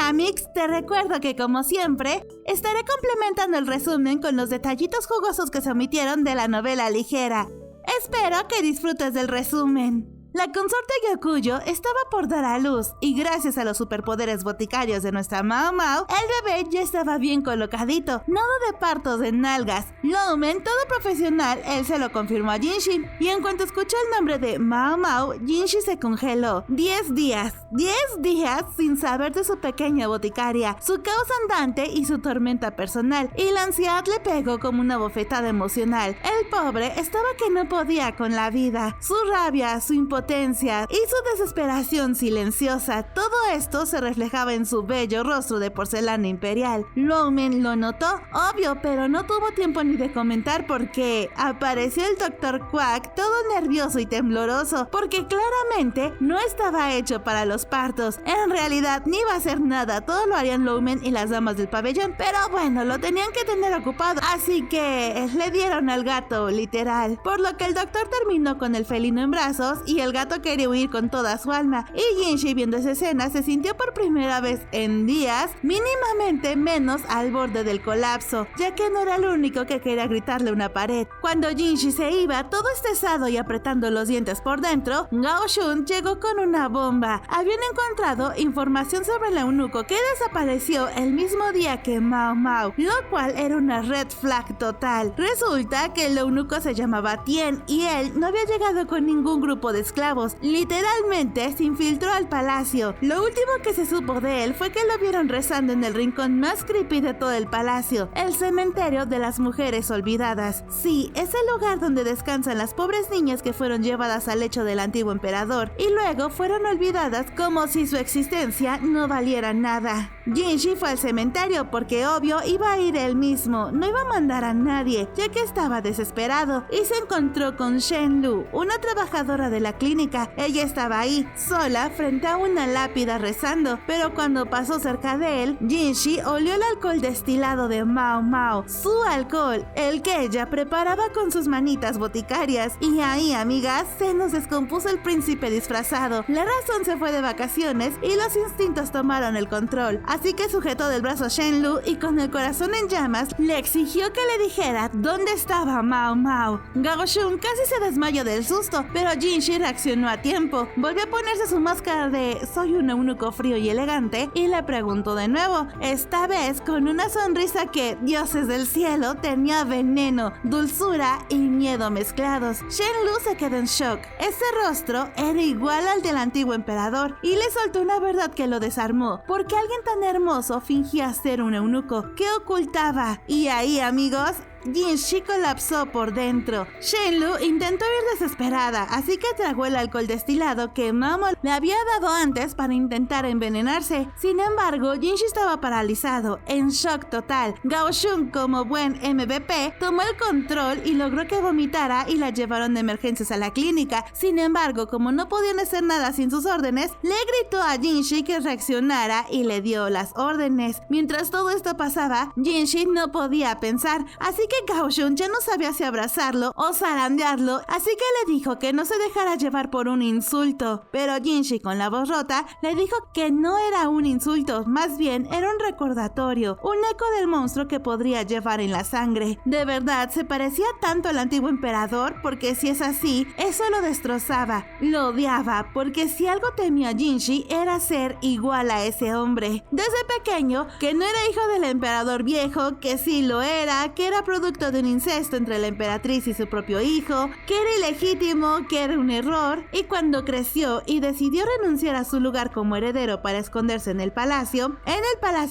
Hola Amix, te recuerdo que como siempre, estaré complementando el resumen con los detallitos jugosos que se omitieron de la novela ligera. Espero que disfrutes del resumen. La consorte Gyokuyo estaba por dar a luz y gracias a los superpoderes boticarios de nuestra Mao Mao, el bebé ya estaba bien colocadito, nada de partos en nalgas. Loumen, todo profesional, él se lo confirmó a Jinshi y en cuanto escuchó el nombre de Mao Mao, Jinshi se congeló. 10 días sin saber de su pequeña boticaria, su caos andante y su tormenta personal, y la ansiedad le pegó como una bofetada emocional. El pobre estaba que no podía con la vida, su rabia, su impotencia y su desesperación silenciosa, todo esto se reflejaba en su bello rostro de porcelana imperial. Loumen lo notó, obvio, pero no tuvo tiempo ni de comentar porque apareció el Dr. Quack todo nervioso y tembloroso, porque claramente no estaba hecho para los partos. En realidad ni iba a hacer nada, todo lo harían Loumen y las damas del pabellón, pero bueno, lo tenían que tener ocupado, así que le dieron al gato, literal, por lo que el doctor terminó con el felino en brazos y el gato quería huir con toda su alma, y Jinshi viendo esa escena se sintió por primera vez en días mínimamente menos al borde del colapso, ya que no era el único que quería gritarle una pared. Cuando Jinshi se iba, todo estresado y apretando los dientes por dentro, Gao Shun llegó con una bomba. Habían encontrado información sobre el eunuco que desapareció el mismo día que Mao Mao, lo cual era una red flag total. Resulta que el eunuco se llamaba Tien y él no había llegado con ningún grupo de esclavos. Literalmente se infiltró al palacio. Lo último que se supo de él fue que lo vieron rezando en el rincón más creepy de todo el palacio, el cementerio de las mujeres olvidadas. Sí, es el lugar donde descansan las pobres niñas que fueron llevadas al lecho del antiguo emperador y luego fueron olvidadas como si su existencia no valiera nada. Jinshi fue al cementerio porque obvio iba a ir él mismo, no iba a mandar a nadie, ya que estaba desesperado, y se encontró con Shen Lu, una trabajadora de la clínica. Ella estaba ahí, sola, frente a una lápida rezando, pero cuando pasó cerca de él, Jinshi olió el alcohol destilado de Mao Mao, su alcohol, el que ella preparaba con sus manitas boticarias, y ahí, amigas, se nos descompuso el príncipe disfrazado. La razón se fue de vacaciones y los instintos tomaron el control, así que sujetó del brazo a Shen Lu y con el corazón en llamas le exigió que le dijera dónde estaba Mao Mao. Gao Shun casi se desmayó del susto, pero Jinshi reaccionó a tiempo. Volvió a ponerse su máscara de soy un eunuco frío y elegante y le preguntó de nuevo, esta vez con una sonrisa que, dioses del cielo, tenía veneno, dulzura y miedo mezclados. Shen Lu se quedó en shock. Ese rostro era igual al del antiguo emperador y le soltó una verdad que lo desarmó, porque alguien tan hermoso fingía ser un eunuco. ¿Qué ocultaba? Y ahí, amigos, Jinshi colapsó por dentro. Shen Lu intentó ir desesperada, así que tragó el alcohol destilado que Mao le había dado antes para intentar envenenarse. Sin embargo, Jinshi estaba paralizado, en shock total. Gao Shun, como buen MVP, tomó el control y logró que vomitara y la llevaron de emergencias a la clínica. Sin embargo, como no podían hacer nada sin sus órdenes, le gritó a Jinshi que reaccionara y le dio las órdenes. Mientras todo esto pasaba, Jinshi no podía pensar, así que Gao Shun ya no sabía si abrazarlo o zarandearlo, así que le dijo que no se dejara llevar por un insulto. Pero Jinshi, con la voz rota, le dijo que no era un insulto, más bien era un recordatorio, un eco del monstruo que podría llevar en la sangre. De verdad, se parecía tanto al antiguo emperador, porque si es así, eso lo destrozaba, lo odiaba, porque si algo temía Jinshi era ser igual a ese hombre. Desde pequeño, que no era hijo del emperador viejo, que sí lo era, que era producto de un incesto entre la emperatriz y su propio hijo, que era ilegítimo, que era un error, y cuando creció y decidió renunciar a su lugar como heredero para esconderse en el palacio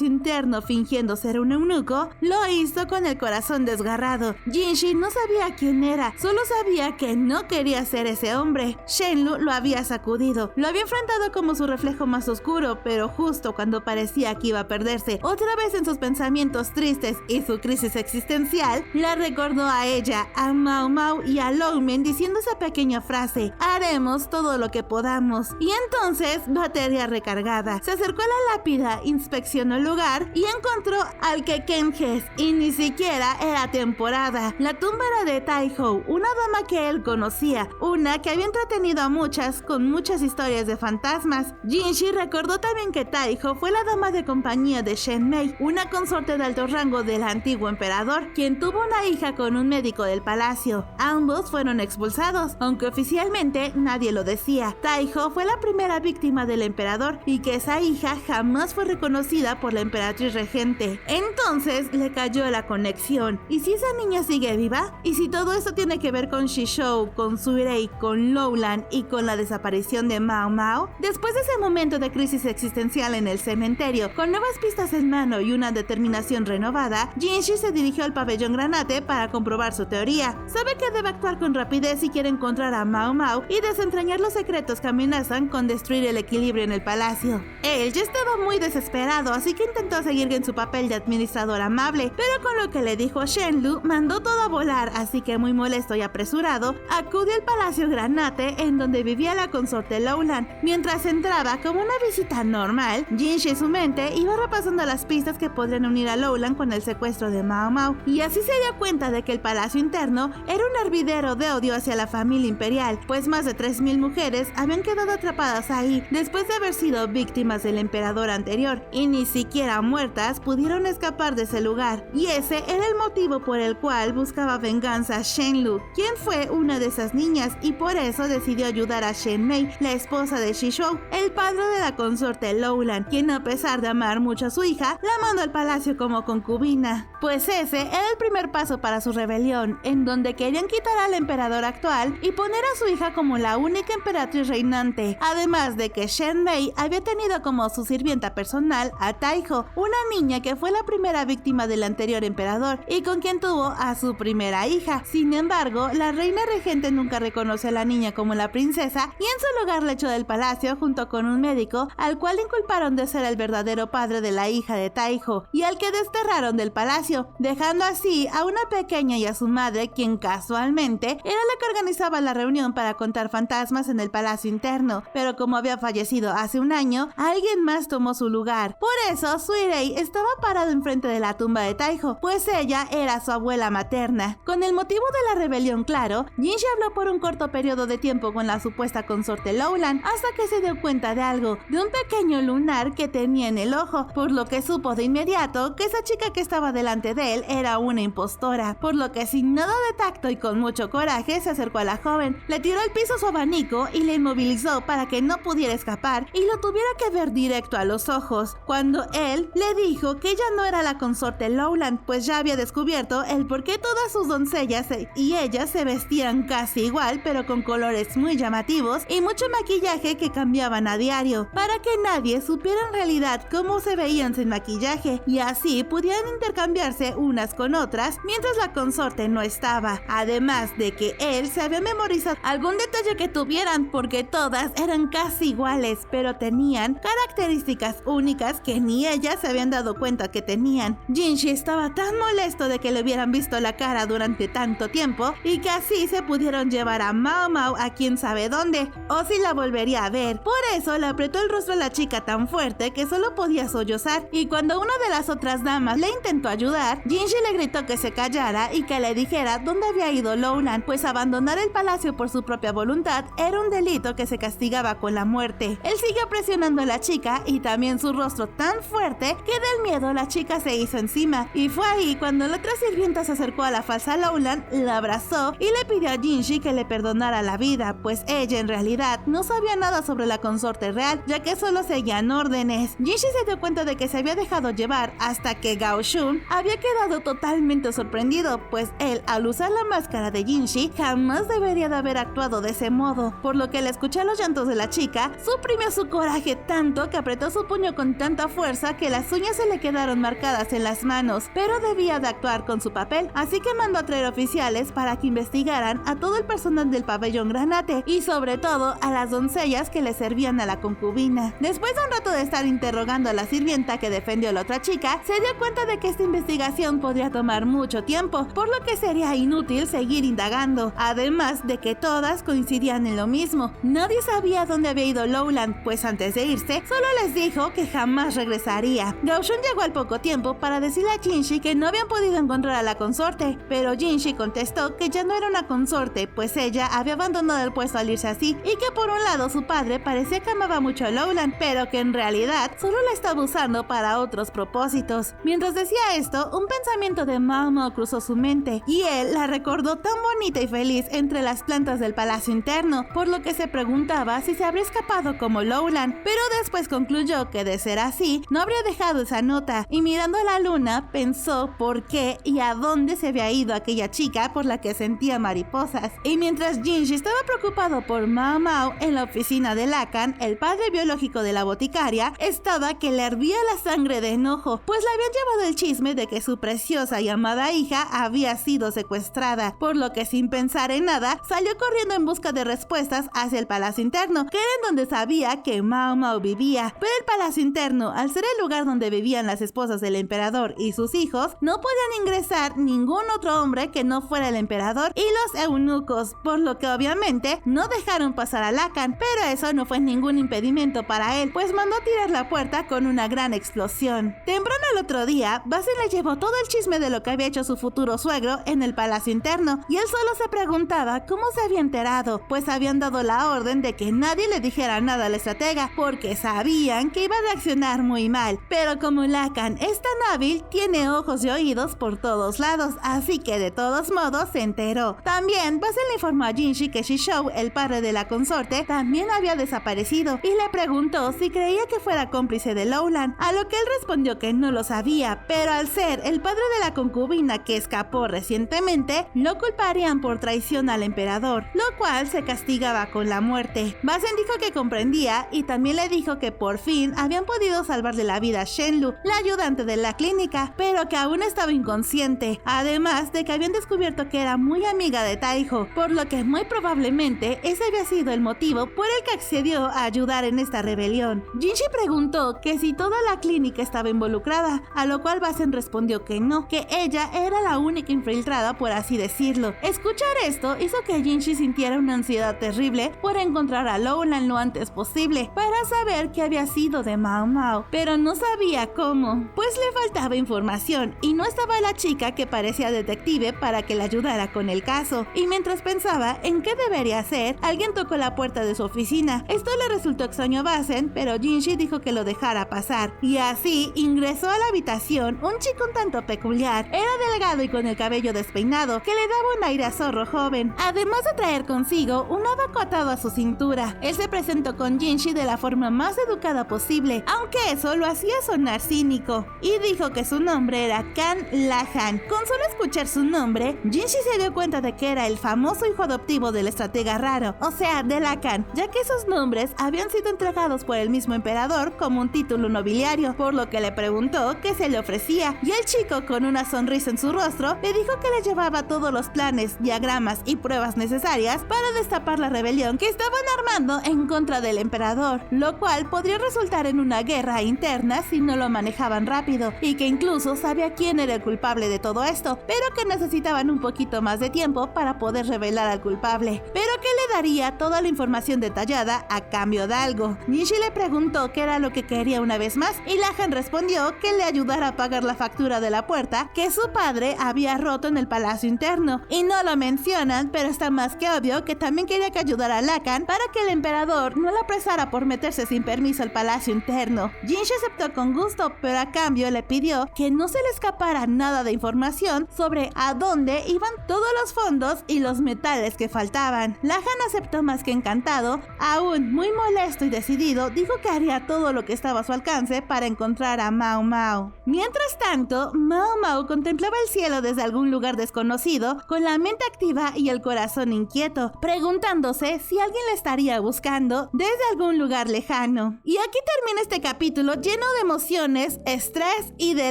interno fingiendo ser un eunuco, lo hizo con el corazón desgarrado. Jinshi no sabía quién era, solo sabía que no quería ser ese hombre. Shen Lu lo había sacudido, lo había enfrentado como su reflejo más oscuro, pero justo cuando parecía que iba a perderse otra vez en sus pensamientos tristes y su crisis existencial, final, la recordó a ella, a Mao Mao y a Lowman diciendo esa pequeña frase: haremos todo lo que podamos. Y entonces, batería recargada. Se acercó a la lápida, inspeccionó el lugar y encontró al Kekenges, y ni siquiera era temporada. La tumba era de Taiho, una dama que él conocía, una que había entretenido a muchas con muchas historias de fantasmas. Jinshi recordó también que Taiho fue la dama de compañía de Shen Mei, una consorte de alto rango del antiguo emperador, quien tuvo una hija con un médico del palacio. Ambos fueron expulsados, aunque oficialmente nadie lo decía. Taiho fue la primera víctima del emperador y que esa hija jamás fue reconocida por la emperatriz regente. Entonces le cayó la conexión. ¿Y si esa niña sigue viva? ¿Y si todo esto tiene que ver con Shishou, con Suirei, con Lowland y con la desaparición de Mao Mao? Después de ese momento de crisis existencial en el cementerio, con nuevas pistas en mano y una determinación renovada, Jinshi se dirigió al pabellón Granate para comprobar su teoría. Sabe que debe actuar con rapidez si quiere encontrar a Mao Mao y desentrañar los secretos que amenazan con destruir el equilibrio en el palacio. Él ya estaba muy desesperado, así que intentó seguir en su papel de administrador amable, pero con lo que le dijo Shenlu, mandó todo a volar, así que muy molesto y apresurado, acudió al palacio Granate en donde vivía la consorte Lowland. Mientras entraba como una visita normal, Jinshi en su mente iba repasando las pistas que podrían unir a Lowland con el secuestro de Mao Mao, y así se dio cuenta de que el palacio interno era un hervidero de odio hacia la familia imperial, pues más de 3000 mujeres habían quedado atrapadas ahí después de haber sido víctimas del emperador anterior, y ni siquiera muertas pudieron escapar de ese lugar. Y ese era el motivo por el cual buscaba venganza Shenlu, quien fue una de esas niñas, y por eso decidió ayudar a Shen Mei, la esposa de Shishou, el padre de la consorte Lowland, quien a pesar de amar mucho a su hija, la mandó al palacio como concubina. Pues ese era el primer paso para su rebelión, en donde querían quitar al emperador actual y poner a su hija como la única emperatriz reinante, además de que Shen Mei había tenido como su sirvienta personal a Taiho, una niña que fue la primera víctima del anterior emperador y con quien tuvo a su primera hija. Sin embargo, la reina regente nunca reconoció a la niña como la princesa y en su lugar la echó del palacio junto con un médico al cual inculparon de ser el verdadero padre de la hija de Taiho y al que desterraron del palacio, dejando así a una pequeña y a su madre, quien casualmente era la que organizaba la reunión para contar fantasmas en el palacio interno, pero como había fallecido hace un año, alguien más tomó su lugar. Por eso Suirei estaba parado enfrente de la tumba de Taiho, pues ella era su abuela materna. Con el motivo de la rebelión claro, Jinshi habló por un corto periodo de tiempo con la supuesta consorte Lowland hasta que se dio cuenta de algo, de un pequeño lunar que tenía en el ojo, por lo que supo de inmediato que esa chica que estaba delante de él era una impostora, por lo que sin nada de tacto y con mucho coraje se acercó a la joven, le tiró al piso su abanico y le inmovilizó para que no pudiera escapar y lo tuviera que ver directo a los ojos, cuando él le dijo que ella no era la consorte Lowland, pues ya había descubierto el por qué todas sus doncellas y ellas se vestían casi igual, pero con colores muy llamativos y mucho maquillaje que cambiaban a diario, para que nadie supiera en realidad cómo se veían sin maquillaje, y así pudieran intercambiarse unas con otras mientras la consorte no estaba. Además de que él se había memorizado algún detalle que tuvieran, porque todas eran casi iguales, pero tenían características únicas que ni ellas se habían dado cuenta que tenían. Jinshi estaba tan molesto de que le hubieran visto la cara durante tanto tiempo y que así se pudieron llevar a Mao Mao a quién sabe dónde, o si la volvería a ver. Por eso le apretó el rostro a la chica tan fuerte que solo podía sollozar, y cuando una de las otras damas le intentó ayudar, Jinshi le gritó que se callara y que le dijera dónde había ido Lowland, pues abandonar el palacio por su propia voluntad era un delito que se castigaba con la muerte. Él siguió presionando a la chica y también su rostro tan fuerte que del miedo la chica se hizo encima, y fue ahí cuando la otra sirvienta se acercó a la falsa Lowland, la abrazó y le pidió a Jinshi que le perdonara la vida, pues ella en realidad no sabía nada sobre la consorte real, ya que solo seguían órdenes. Jinshi se dio cuenta de que se había dejado llevar hasta que Gao Shun había quedado totalmente sorprendido, pues él, al usar la máscara de Jinshi, jamás debería de haber actuado de ese modo, por lo que al escuchar los llantos de la chica, suprimió su coraje tanto que apretó su puño con tanta fuerza que las uñas se le quedaron marcadas en las manos, pero debía de actuar con su papel, así que mandó a traer oficiales para que investigaran a todo el personal del pabellón Granate y sobre todo a las doncellas que le servían a la concubina. Después de un rato de estar interrogando a la sirvienta que defendió a la otra chica, se dio cuenta de que esta investigación podría tomar tomar mucho tiempo, por lo que sería inútil seguir indagando, además de que todas coincidían en lo mismo. Nadie sabía dónde había ido Lowland, pues antes de irse, solo les dijo que jamás regresaría. Gao Shun llegó al poco tiempo para decirle a Jinshi que no habían podido encontrar a la consorte, pero Jinshi contestó que ya no era una consorte, pues ella había abandonado el puesto al irse así, y que por un lado su padre parecía que amaba mucho a Lowland, pero que en realidad solo la estaba usando para otros propósitos. Mientras decía esto, un pensamiento de Mao Mao cruzó su mente, y él la recordó tan bonita y feliz entre las plantas del palacio interno, por lo que se preguntaba si se habría escapado como Lowland, pero después concluyó que de ser así, no habría dejado esa nota, y mirando a la luna, pensó por qué y a dónde se había ido aquella chica por la que sentía mariposas. Y mientras Jinshi estaba preocupado por Mao Mao, en la oficina de Lacan, el padre biológico de la boticaria, estaba que le hervía la sangre de enojo, pues le habían llevado el chisme de que su preciosa y amada hija había sido secuestrada, por lo que sin pensar en nada, salió corriendo en busca de respuestas hacia el palacio interno, que era en donde sabía que Mao Mao vivía. Pero el palacio interno, al ser el lugar donde vivían las esposas del emperador y sus hijos, no podían ingresar ningún otro hombre que no fuera el emperador y los eunucos, por lo que obviamente no dejaron pasar a Lacan, pero eso no fue ningún impedimento para él, pues mandó tirar la puerta con una gran explosión. Temprano el otro día, Basil le llevó todo el chisme de lo que había hecho su futuro suegro en el palacio interno, y él solo se preguntaba cómo se había enterado, pues habían dado la orden de que nadie le dijera nada al estratega, porque sabían que iba a reaccionar muy mal. Pero como Lacan es tan hábil, tiene ojos y oídos por todos lados, así que de todos modos se enteró. También Basil le informó a Jinshi que Shishou, el padre de la consorte, también había desaparecido, y le preguntó si creía que fuera cómplice de Lowland, a lo que él respondió que no lo sabía, pero al ser el padre de la concubina que escapó recientemente, lo culparían por traición al emperador, lo cual se castigaba con la muerte. Basil dijo que comprendía, y también le dijo que por fin habían podido salvarle la vida a Shenlu, la ayudante de la clínica, pero que aún estaba inconsciente, además de que habían descubierto que era muy amiga de Taiho, por lo que muy probablemente ese había sido el motivo por el que accedió a ayudar en esta rebelión. Jinshi preguntó que si toda la clínica estaba involucrada, a lo cual Basen respondió que no, que ella era la única infiltrada, por así decirlo. Escuchar esto hizo que Jinshi sintiera una ansiedad terrible por encontrar a Lowland lo antes posible, para saber qué había sido de Mao Mao, pero no sabía cómo, pues le faltaba información y no estaba la chica que parecía detective para que le ayudara con el caso. Y mientras pensaba en qué debería hacer, alguien tocó la puerta de su oficina. Esto le resultó extraño a Basen, pero Jinshi dijo que lo dejara pasar, y así ingresó a la habitación un chico un tanto peculiar. Era delgado y con el cabello despeinado, que le daba un aire a zorro joven, además de traer consigo un abaco atado a su cintura. Él se presentó con Jinshi de la forma más educada posible, aunque eso lo hacía sonar cínico, y dijo que su nombre era Kan Lahan. Con solo escuchar su nombre, Jinshi se dio cuenta de que era el famoso hijo adoptivo del estratega raro, o sea, de Lacan, ya que esos nombres habían sido entregados por el mismo emperador como un título nobiliario, por lo que le preguntó qué se le ofrecía, y el chico, con una sonrisa en su rostro, le dijo que le llevaba todos los planes, diagramas y pruebas necesarias para destapar la rebelión que estaban armando en contra del emperador, lo cual podría resultar en una guerra interna si no lo manejaban rápido, y que incluso sabía quién era el culpable de todo esto, pero que necesitaban un poquito más de tiempo para poder revelar al culpable, pero que le daría toda la información detallada a cambio de algo. Jinshi le preguntó qué era lo que quería una vez más, y Lahan respondió que le ayudara a pagar la factura de la puerta que su padre había roto en el palacio interno, y no lo mencionan, pero está más que obvio que también quería que ayudara a Lacan para que el emperador no la apresara por meterse sin permiso al palacio interno. Jinshi aceptó con gusto, pero a cambio le pidió que no se le escapara nada de información sobre a dónde iban todos los fondos y los metales que faltaban. Lahan aceptó más que encantado. Aún muy molesto y decidido, dijo que haría todo lo que estaba a su alcance para encontrar a Mao Mao. Mientras tanto, Mao Mao contemplaba el cielo desde algún lugar desconocido, con la mente activa y el corazón inquieto, preguntándose si alguien le estaría buscando desde algún lugar lejano. Y aquí termina este capítulo lleno de emociones, estrés y de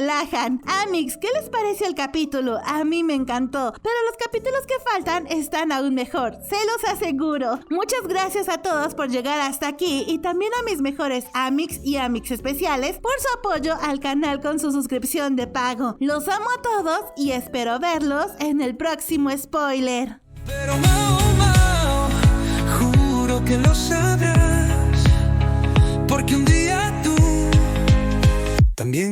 Lahan. Amigos, ¿qué les pareció el capítulo? A mí me encantó, pero los capítulos que faltan están aún mejor, se los aseguro. Muchas gracias a todos por llegar hasta aquí, y también a mis mejores amics y amics especiales por su apoyo al canal con su suscripción de pago. Los amo a todos y espero verlos en el próximo spoiler. Pero Mao Mao, juro que lo sabrás, porque un día tú también